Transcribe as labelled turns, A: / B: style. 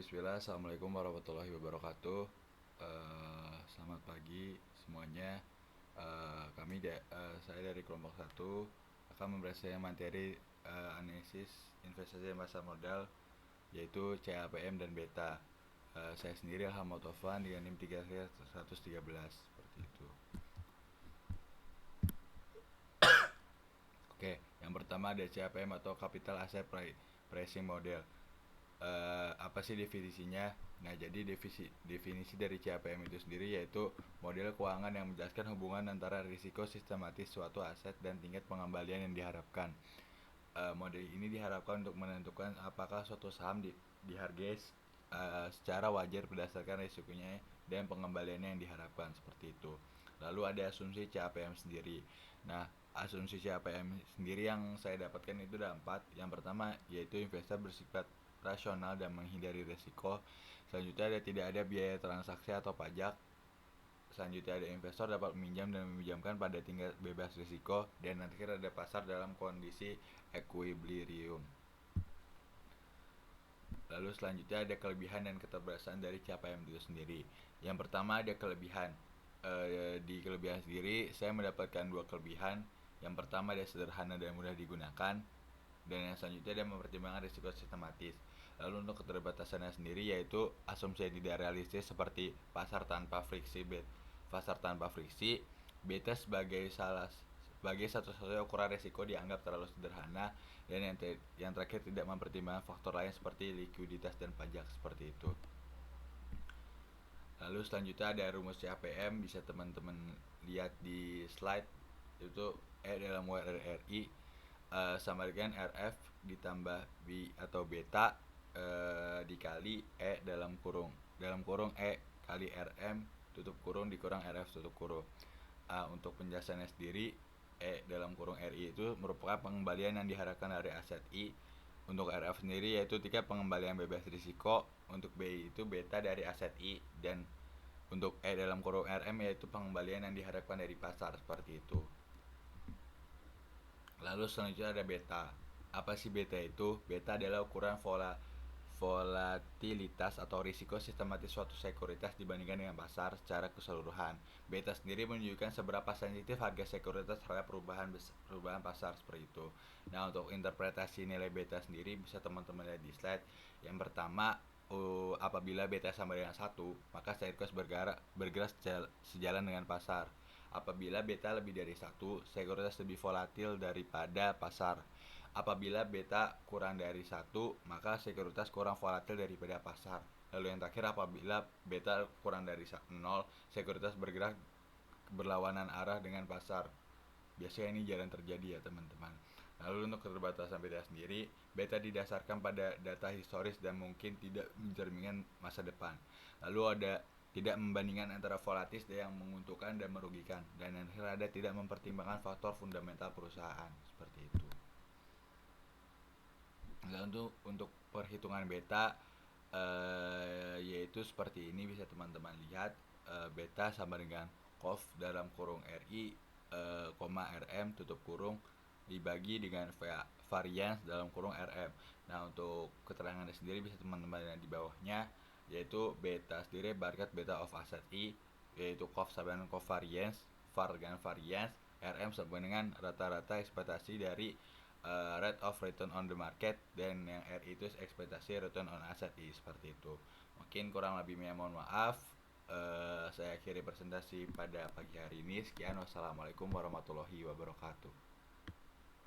A: Bismillah, Assalamualaikum warahmatullahi wabarakatuh. Selamat pagi semuanya. Saya dari kelompok satu akan membahas materi analisis investasi dan pasar modal, yaitu CAPM dan beta. Saya sendiri Ahmad Taufan dengan NIM 3113 seperti itu. Oke, yang pertama ada CAPM atau Capital Asset Pricing Model. Apa sih definisinya? Nah, jadi definisi dari CAPM itu sendiri yaitu model keuangan yang menjelaskan hubungan antara risiko sistematis suatu aset dan tingkat pengembalian yang diharapkan. Model ini diharapkan untuk menentukan apakah suatu saham dihargai secara wajar berdasarkan risikonya dan pengembaliannya yang diharapkan, seperti itu. Lalu ada asumsi CAPM sendiri. Nah, asumsi CAPM sendiri yang saya dapatkan itu ada 4. Yang pertama yaitu investor bersifat rasional dan menghindari risiko. Selanjutnya tidak ada biaya transaksi atau pajak. Selanjutnya ada investor dapat meminjam dan meminjamkan pada tingkat bebas risiko. Dan nanti ada pasar dalam kondisi equilibrium. Lalu selanjutnya ada kelebihan dan keterbatasan dari CAPM itu sendiri. Yang pertama ada kelebihan. Di kelebihan sendiri saya mendapatkan 2 kelebihan. Yang pertama ada sederhana dan mudah digunakan. Dan yang selanjutnya ada mempertimbangkan risiko sistematis. Lalu untuk keterbatasannya sendiri yaitu asumsi yang tidak realistis seperti pasar tanpa friksi, beta sebagai satu-satunya ukuran risiko dianggap terlalu sederhana, dan yang terakhir tidak mempertimbangkan faktor lain seperti likuiditas dan pajak, seperti itu. Lalu selanjutnya ada rumus CAPM, bisa teman-teman lihat di slide, itu E dalam WRRI sama dengan RF ditambah B atau beta dikali E dalam kurung E kali RM tutup kurung dikurang RF tutup kurung. Untuk penjelasannya sendiri, E dalam kurung RI itu merupakan pengembalian yang diharapkan dari aset I. Untuk RF sendiri yaitu tingkat pengembalian bebas risiko. Untuk B itu beta dari aset I. Dan untuk E dalam kurung RM yaitu pengembalian yang diharapkan dari pasar, seperti itu. Lalu selanjutnya ada beta. Apa sih beta itu? Beta adalah ukuran volatilitas atau risiko sistematis suatu sekuritas dibandingkan dengan pasar secara keseluruhan. Beta sendiri menunjukkan seberapa sensitif harga sekuritas terhadap perubahan pasar, seperti itu. Nah, untuk interpretasi nilai beta sendiri bisa teman-teman lihat di slide. Yang pertama, apabila beta sama dengan 1, maka sekuritas bergerak sejalan dengan pasar. Apabila beta lebih dari 1, sekuritas lebih volatil daripada pasar. Apabila beta kurang dari 1, maka sekuritas kurang volatil daripada pasar. Lalu yang terakhir, apabila beta kurang dari 0, sekuritas bergerak berlawanan arah dengan pasar. Biasanya ini jarang terjadi ya teman-teman. Lalu untuk keterbatasan beta sendiri, beta didasarkan pada data historis dan mungkin tidak mencerminkan masa depan. Lalu ada tidak membandingkan antara volatilis yang menguntungkan dan merugikan, dan yang terakhir ada tidak mempertimbangkan faktor fundamental perusahaan, seperti itu. Nah, untuk perhitungan beta yaitu seperti ini, bisa teman-teman lihat. Beta sama dengan COF dalam kurung RI, RM tutup kurung dibagi dengan varians dalam kurung RM. Nah, untuk keterangannya sendiri bisa teman-teman lihat di bawahnya, yaitu beta sendiri berkat beta of asset I, yaitu COF sama dengan COF variance, VAR dengan variance, RM sama dengan rata-rata ekspektasi dari rate of return on the market, dan yang R itu ekspektasi return on asset I, seperti itu. Mungkin kurang lebihnya mohon maaf. Saya akhiri presentasi pada pagi hari ini. Sekian, wassalamualaikum warahmatullahi wabarakatuh.